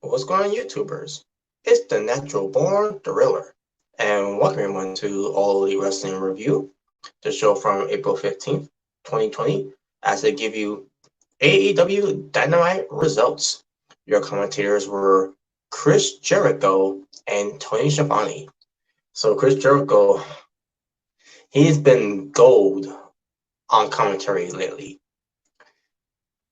What's going on, YouTubers? It's the Natural Born Thriller, and welcome everyone to All Elite Wrestling Review, the show from April 15th, 2020, as I give you AEW Dynamite results. Your commentators were Chris Jericho and Tony Schiavone. So Chris Jericho, he's been gold on commentary lately.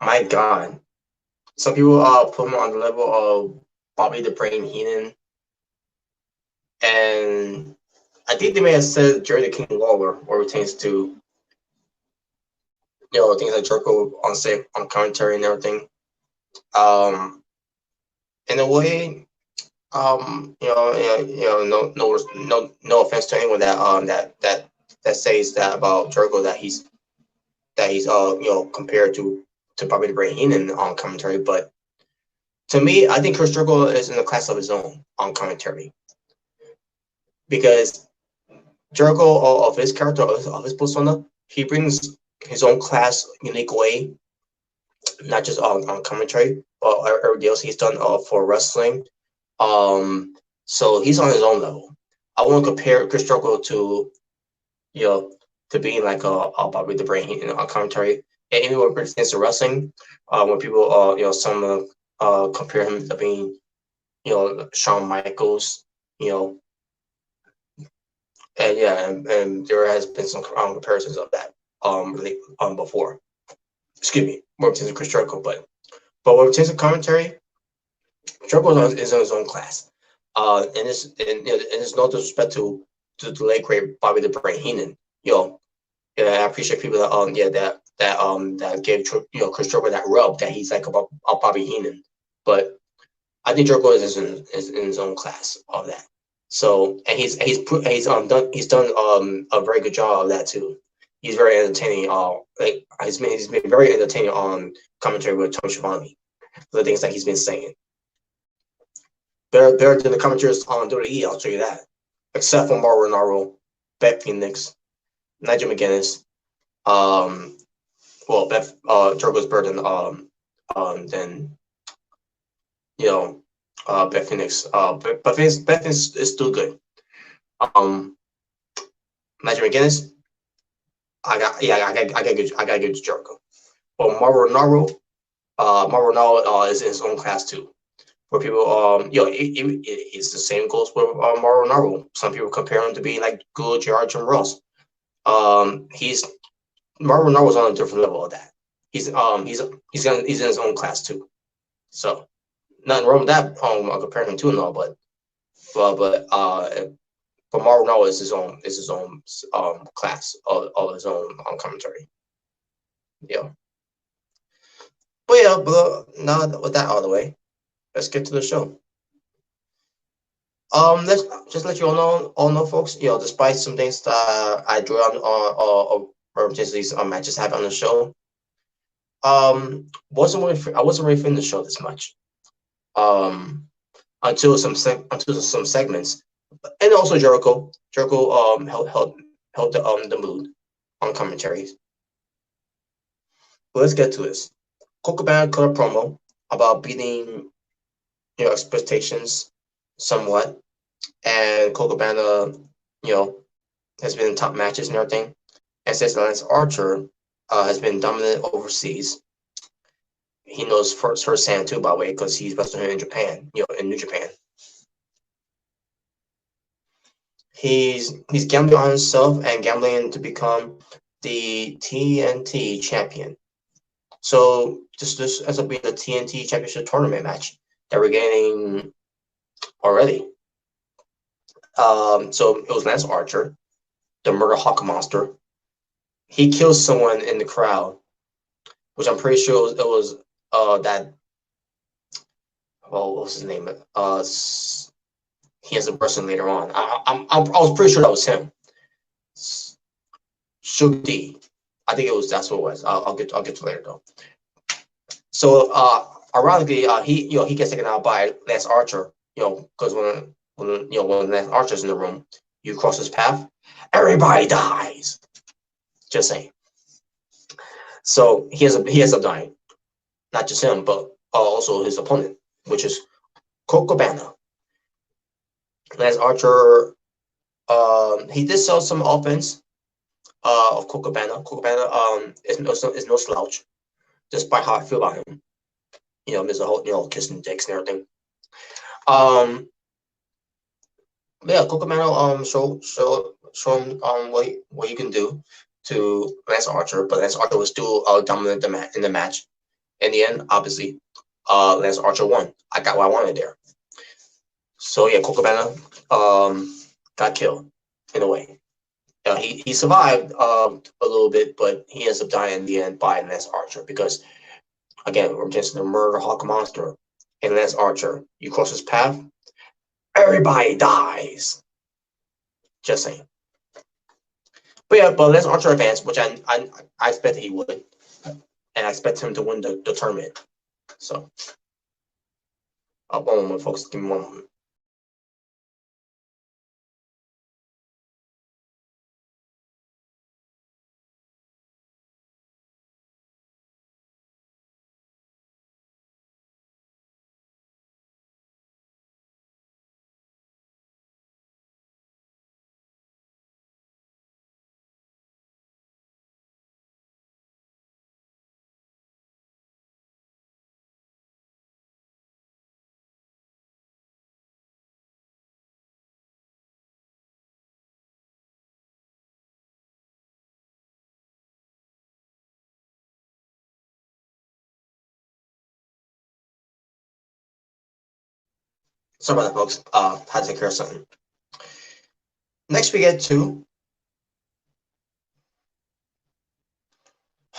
My God. Some people put him on the level of Bobby the Brain Heenan. And I think they may have said Jerry the King Lawler, or pertains to, things like Jericho on commentary and everything. In a way, no offense to anyone that says that about Jericho, that he's compared to Bobby the Brain Heenan on commentary, but to me, I think Chris Jericho is in a class of his own on commentary, because Jericho, of his character, of his persona, he brings his own class, unique way, not just on commentary, but everything else he's done for wrestling. So he's on his own level. I want to compare Chris Jericho to being like a Bobby the Brain Heenan on commentary. And even when it pertains to wrestling, when people some compare him to being Shawn Michaels, and there has been some comparisons of that before. Excuse me, more pertains to Chris Jericho, but when it pertains to commentary, Jericho is in his own class. And it's no disrespect to the late great Bobby the Brain Heenan. I appreciate people that gave Chris Jericho that rub that he's like about Bobby Heenan, but I think Jericho is in his own class of that. So, and he's done a very good job of that too. He's very entertaining. He's been very entertaining on commentary with Tony Schiavone. The things that he's been saying, better than the commentators on WWE. I'll show you that. Except for Mauro Ranallo, Beth Phoenix, Nigel McGuinness. Jericho's better than Beth Phoenix. But Beth Phoenix is still good. Nigel McGuinness, I got good Jericho. But Mauro Ranallo is in his own class too. Where people, it's the same goes with Mauro Ranallo. Some people compare him to being like good Jim Ross. Mauro Ranallo's on a different level of that. He's in his own class too. So nothing wrong with that. Comparing him to and all, but Mauro Ranallo is his own class of his own commentary. Yeah. But now with that out of the way, let's get to the show. Let's just let you all know, folks. Despite some things that I drew on these matches happen on the show, I wasn't really feeling the show this much. Until some segments, and also Jericho held the mood on commentaries. But let's get to this. Colt Cabana cut a promo about beating expectations somewhat, and Colt Cabana has been in top matches and everything, and says that Lance Archer has been dominant overseas. He knows firsthand too, by the way, because he's wrestling in Japan, in New Japan. He's gambling on himself and gambling to become the TNT champion. So this ends up being the TNT Championship tournament match that we're getting already. So it was Lance Archer, the Murder Hawk Monster. He kills someone in the crowd, which I'm pretty sure it was that. Well, what was his name? He has a person later on. I was pretty sure that was him. Should D. I think that's what it was. I'll get to it later though. So ironically, he gets taken out by Lance Archer. Because when Lance Archer's in the room, you cross his path, everybody dies. Just saying. So he ends up dying. Not just him, but also his opponent, which is Colt Cabana. Lance Archer, he did sell some offense of Colt Cabana. Colt Cabana is no slouch, despite how I feel about him. There's a whole kissing dicks and everything. Yeah, Colt Cabana show him what he can do to Lance Archer, but Lance Archer was still dominant in the match. In the end, obviously, Lance Archer won. I got what I wanted there. So yeah, Colt Cabana got killed in a way. He survived a little bit, but he ends up dying in the end by Lance Archer because, again, we're just the murder hawk monster. And Lance Archer, you cross his path, everybody dies. Just saying. But yeah, Lance Archer advanced, which I expected he would, and I expect him to win the tournament. So, one moment, folks. Give me one moment. Sorry about that, folks. Had to take care of something. Next, we get to.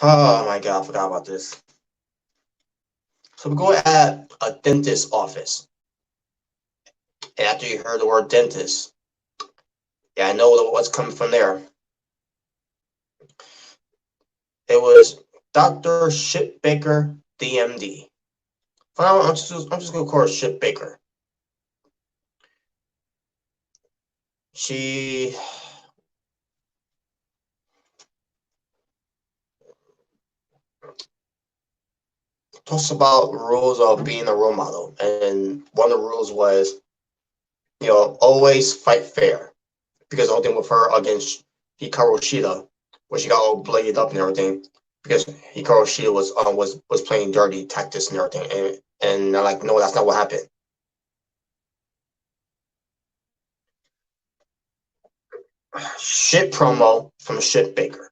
Oh my god, I forgot about this. So we go at a dentist's office. And after you heard the word dentist, yeah, I know what's coming from there. It was Dr. Shit Baker, DMD. For now, I'm just going to call her Shit Baker. She talks about rules of being a role model, and one of the rules was, always fight fair, because the whole thing with her against Hikaru Shida, where she got all bladed up and everything, because Hikaru Shida was playing dirty tactics and everything, and I'm like, no, that's not what happened. Shit promo from Shit Baker.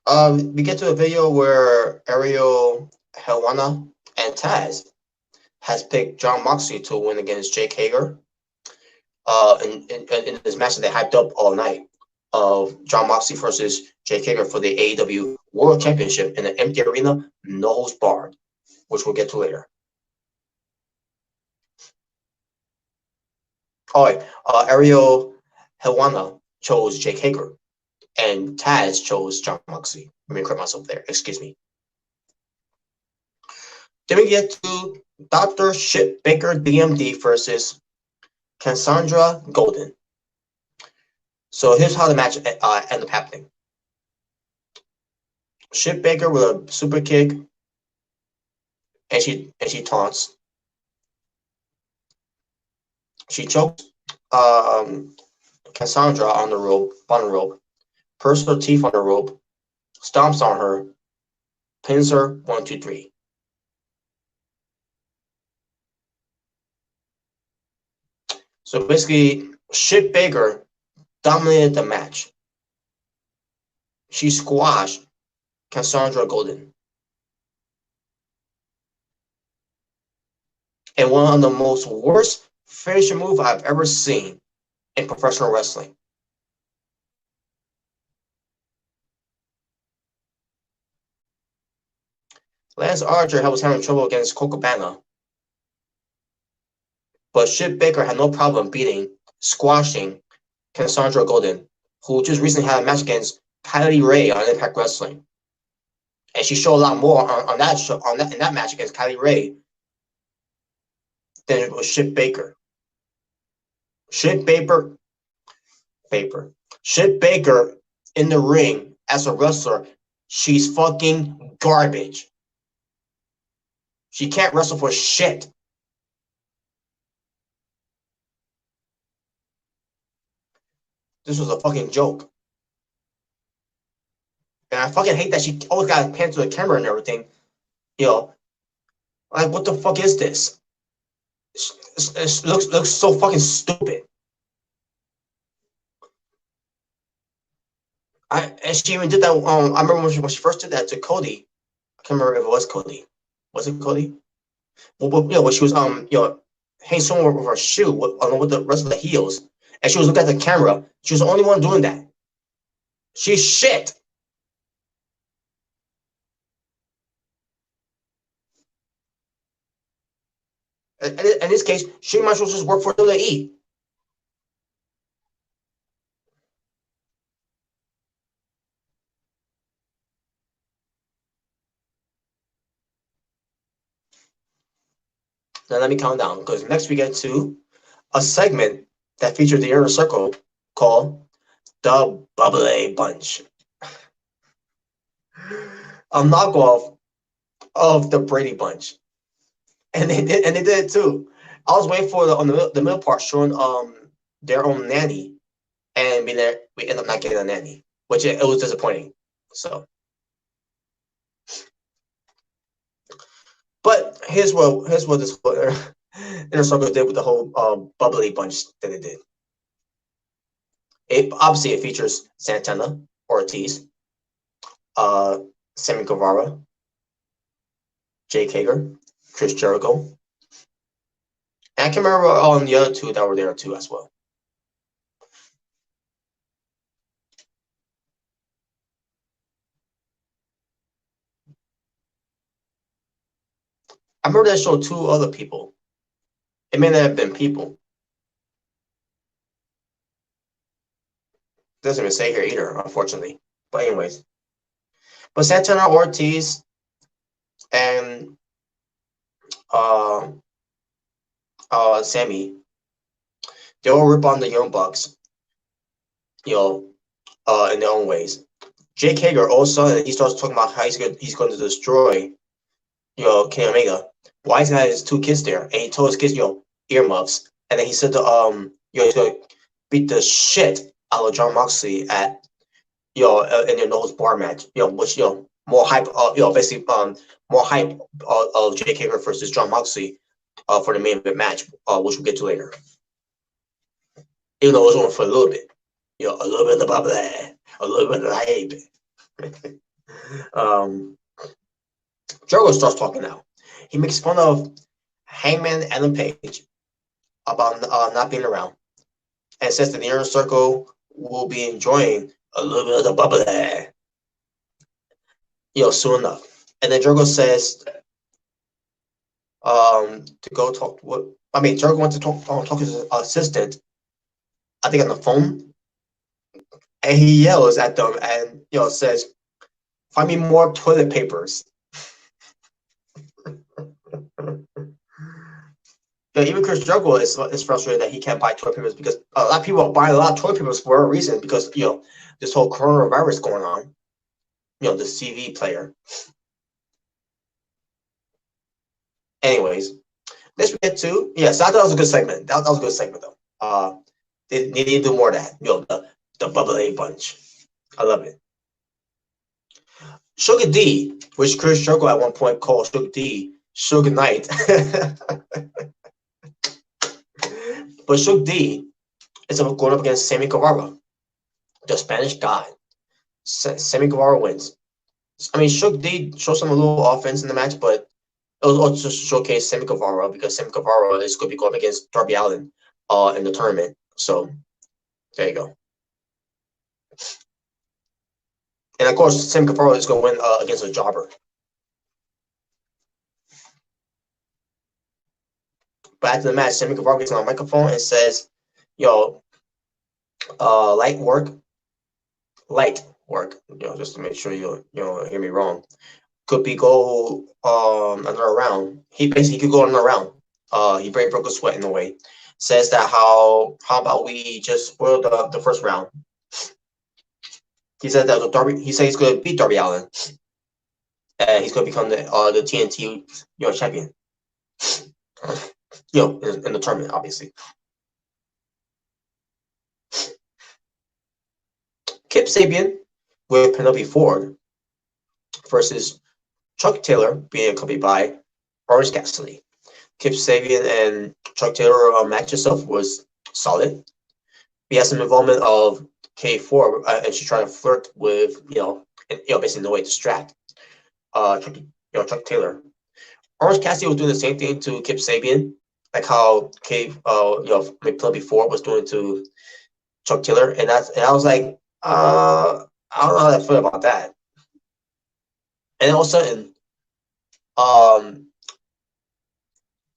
We get to a video where Ariel Helwana and Taz has picked Jon Moxley to win against Jake Hager. In this match that they hyped up all night of Jon Moxley versus Jake Hager for the AEW World Championship in an empty arena, no holds barred, which we'll get to later. Ariel Helwana chose Jake Hager, and Taz chose Jon Moxley. Let me correct myself there. Excuse me. Then we get to Dr. Shit Baker DMD versus Cassandra Golden. So here's how the match ended up happening. Shit Baker with a super kick, and she taunts. She chokes Cassandra on the rope, purses her teeth on the rope, stomps on her, pins her 1, 2, 3. So basically, Shit Baker dominated the match. She squashed Cassandra Golden. And one of the most worst finisher moves I've ever seen in professional wrestling. Lance Archer was having trouble against Colt Cabana, but Shit Baker had no problem squashing Cassandra Golden, who just recently had a match against Kylie Ray on Impact Wrestling. And she showed a lot more on that show, in that match against Kylie Ray than it was Shit Baker. Shit Baker in the ring as a wrestler, she's fucking garbage. She can't wrestle for shit. This was a fucking joke. And I fucking hate that she always got to pan to the camera and everything. You know, like, what the fuck is this? It looks so fucking stupid. And she even did that. I remember when she first did that to Cody. I can't remember if it was Cody. Was it Cody? Well, when she was hanging somewhere with her shoe along with the rest of the heels, and she was looking at the camera. She was the only one doing that. She's shit. In this case, she might as well just work for WWE. Now let me count down, because next we get to a segment that featured the Inner Circle called the Bubbly Bunch. A knockoff of the Brady Bunch. And they did it too. I was waiting for the middle part showing their own nanny, and we ended up not getting a nanny, which it was disappointing. So, but here's what this Inner Circle did with the whole Bubbly Bunch that they did. Obviously it features Santana, Ortiz, Sammy Guevara, Jake Hager, Chris Jericho, and I can remember on the other two that were there too as well. I remember that showed two other people. It may not have been people. Doesn't even say here either, unfortunately. But anyways, but Santana, Ortiz, and Sammy, they all rip on the Young Bucks, in their own ways. Jake Hager, all of a sudden, he starts talking about how he's going to destroy, Kenny Omega. Why he's got his two kids there, and he told his kids, earmuffs, and then he said to he's going to beat the shit out of John Moxley at, in their nose bar match, which, more hype, basically, more hype of Jake Hager versus John Moxley, for the main event match, which we'll get to later. Even though it was only for a little bit, a little bit of the bubble, a little bit of the hype. Jericho starts talking now. He makes fun of Hangman Adam Page about not being around, and says that the Inner Circle will be enjoying a little bit of the bubble, soon enough. And then Jericho says, to go talk. Jericho wants to talk to his assistant, I think on the phone, and he yells at them and says, "Find me more toilet papers." Even Chris Jericho is frustrated that he can't buy toilet papers, because a lot of people are buying a lot of toilet papers for a reason, because this whole coronavirus going on. The CV player. Anyways, let's get to I thought that was a good segment. That was a good segment though. They need to do more of that. The Bubbly Bunch. I love it. Sugar D, which Chris Jericho at one point called Sugar D, Sugar Knight. But Sugar D is going up against Sammy Guevara, the Spanish God. Sammy Guevara wins. Sugar D shows some a little offense in the match, but it was also to showcase Sammy Guevara, because Sammy Guevara is going to be going against Darby Allin in the tournament. So there you go. And of course, Sammy Guevara is going to win against a jobber. But after the match, Sammy Guevara gets on a microphone and says, light work, just to make sure you hear me wrong, could be go another round. He could go another round. He broke a sweat in a way. Says that how about we just spoil the first round? He said that Darby. He said he's going to beat Darby Allin, and he's going to become the TNT champion. In the tournament, obviously. Kip Sabian with Penelope Ford versus Chuck Taylor being accompanied by Orange Cassidy. Kip Sabian and Chuck Taylor match itself was solid. We had some involvement of K4, and she tried to flirt with, basically in the way to distract Chuck Taylor. Orange Cassidy was doing the same thing to Kip Sabian, like how Penelope Ford was doing to Chuck Taylor, and I was like, I don't know how I feel about that. And all of a sudden,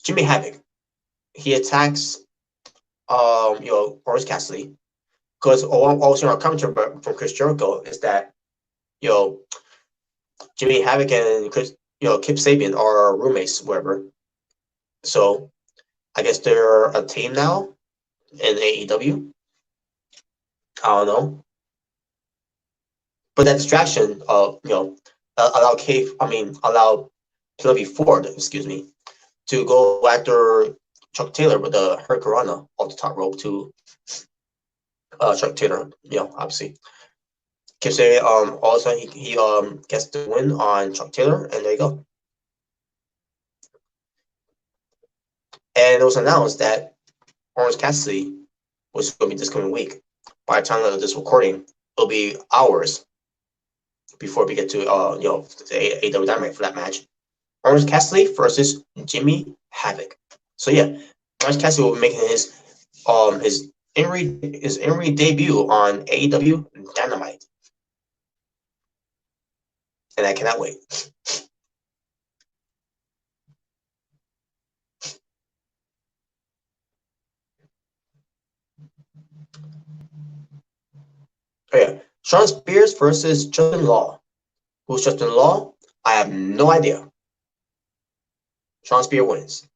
Jimmy Havoc, he attacks, Orange Cassidy, because also our commentary from Chris Jericho is that, Jimmy Havoc and Kip Sabian are roommates, whatever. So I guess they're a team now in AEW. I don't know. But that distraction allowed Penelope Ford, to go after Chuck Taylor with the Hurricanrana off the top rope to Chuck Taylor, obviously. Kip Sabian, all of a sudden he gets the win on Chuck Taylor, and there you go. And it was announced that Orange Cassidy was going to be this coming week. By the time of this recording, it'll be hours before we get to the AEW Dynamite for that match. Orange Cassidy versus Jimmy Havoc. So yeah, Orange Cassidy will be making his in-ring debut on AEW Dynamite, and I cannot wait. Oh yeah, Shawn Spears versus Justin Law. Who's Justin Law? I have no idea. Shawn Spears wins.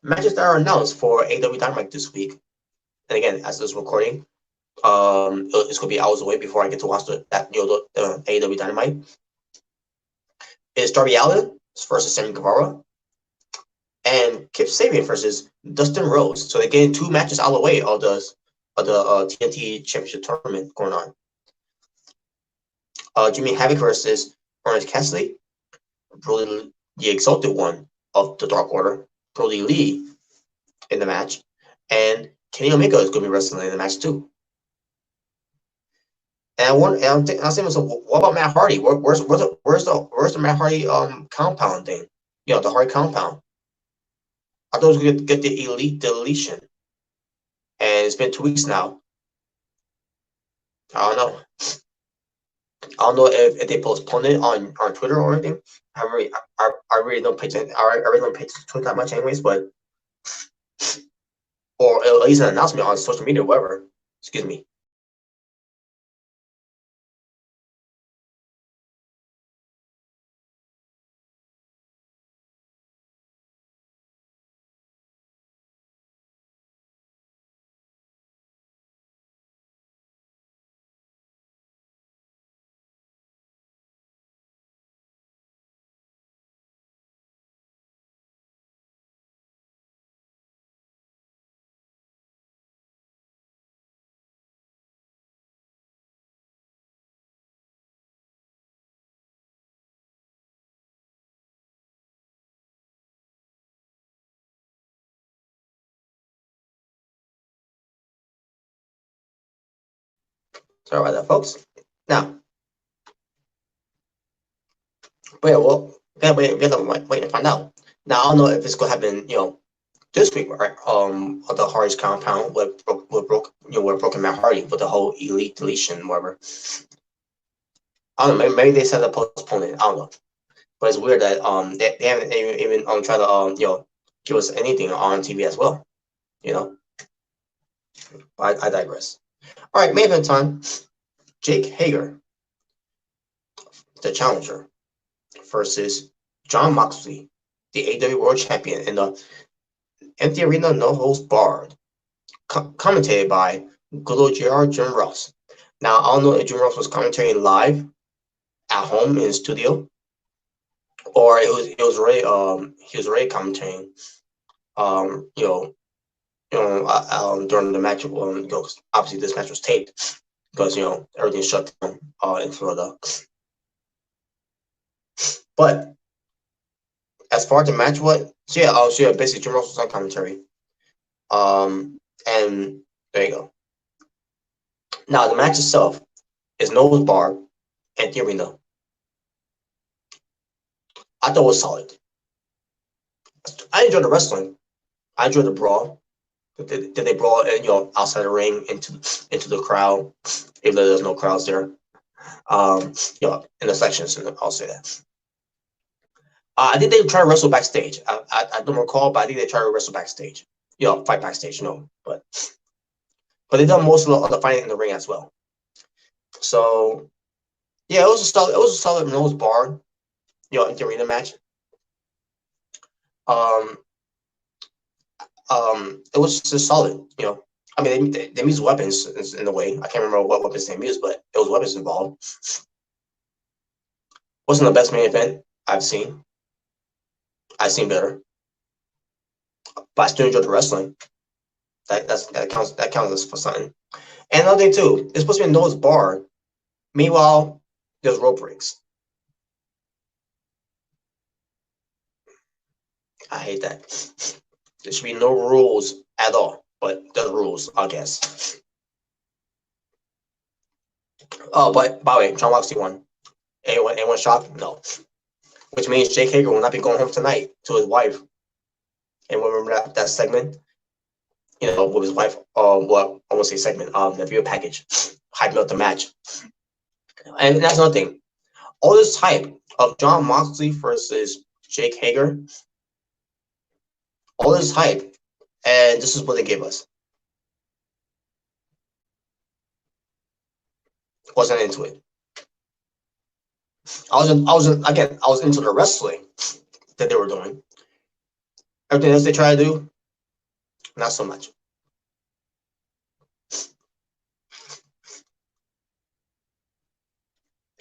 Matches that are announced for AEW Dynamite this week, and again, as this recording, it's gonna be hours away before I get to watch the AEW Dynamite. Is Darby Allin versus Sammy Guevara, and Kip Sabian versus Dustin Rhodes. So they're getting two matches out of the way of the TNT Championship tournament going on. Jimmy Havoc versus Orange Cassidy, Brody, the Exalted One of the Dark Order, Brody Lee in the match, and Kenny Omega is going to be wrestling in the match too. And I'm saying, so what about Matt Hardy? Where's the Matt Hardy compound thing? The Hardy compound. I thought I was going to get the Elite deletion, and it's been 2 weeks now. I don't know if they postponed it on Twitter or anything. I really don't pay attention. I really don't pay attention to that much, anyways. But or at least an announcement on social media, or whatever. Excuse me. Sorry about that, folks. Now, but yeah, well, we gotta wait and find out. Now, I don't know if it's gonna happen, this week, right? The Hardy's compound with Broken Matt Hardy with the whole Elite deletion, whatever. I don't know. Maybe they said to postpone it. I don't know. But it's weird that they haven't even tried to give us anything on TV as well. I digress. All right, main event time. Jake Hager, the challenger, versus Jon Moxley, the AEW World Champion, in the Empty Arena No Holds Barred, commentated by good old JR Jim Ross. Now, I don't know if Jim Ross was commentating live at home in his studio, or it was already he was already commentating during the match. Obviously this match was taped because everything shut down in Florida. But as far as the match went, basically Jim Ross was on commentary. And there you go. Now the match itself is nose bar at the arena. I thought it was solid. I enjoyed the wrestling. I enjoyed the brawl. Did they brawl outside the ring into the crowd, even though there's no crowds there. In the sections, I'll say that. I think they tried to wrestle backstage. I don't recall, but I think they tried to wrestle backstage. Fight backstage, but they done most of the fighting in the ring as well. So yeah, it was a solid nose bar, in the arena match. It was just solid, I mean, they used weapons in a way. I can't remember what weapons they used, but it was weapons involved. Wasn't the best main event I've seen. I've seen better, but I still enjoyed the wrestling. That counts for something. And another thing too, it's supposed to be a nose bar. Meanwhile, there's rope breaks. I hate that. There should be no rules at all, but there's rules, I guess. Oh, but by the way, John Moxley won. Anyone shocked? No. Which means Jake Hager will not be going home tonight to his wife. And remember that segment? With his wife, I won't say segment, the video package, hyping up the match. And that's another thing. All this hype of John Moxley versus Jake Hager, all this hype, and this is what they gave us. Wasn't into it. I was into the wrestling that they were doing. Everything else they try to do, not so much.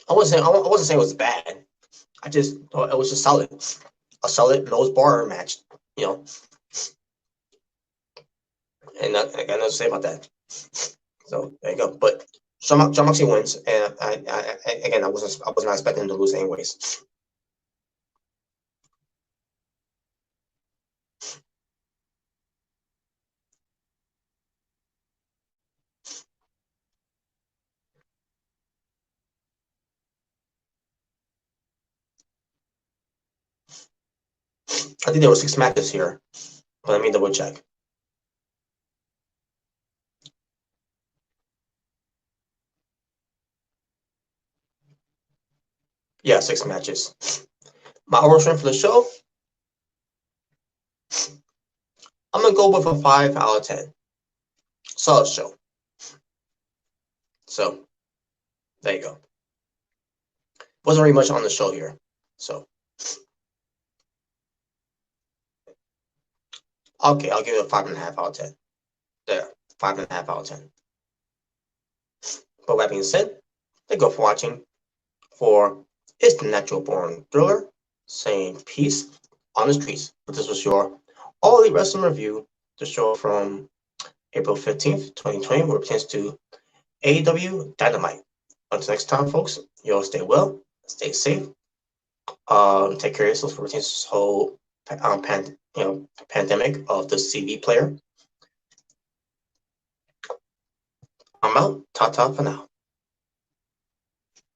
I wasn't saying it was bad. I just thought it was just solid. A solid nose bar match, And I got nothing to say about that. So there you go. But John Moxley wins, and I was not expecting him to lose anyways. I think there were 6 matches here, but let me double check. Yeah, 6 matches. My overall strength for the show, I'm gonna go with a 5 out of 10. Solid show. So there you go. Wasn't really much on the show here, so okay, I'll give it a 5.5 out of 10. There, 5.5 out of 10. But with that being said, thank you for watching. For It's the Natural Born Thriller, saying peace on the streets. But this was your All Elite Wrestling Review, the show from April 15th, 2020, where it pertains to AEW Dynamite. Until next time, folks, you'll stay well, stay safe, take care of yourselves for this whole pandemic of the CV player. I'm out. Ta-ta for now.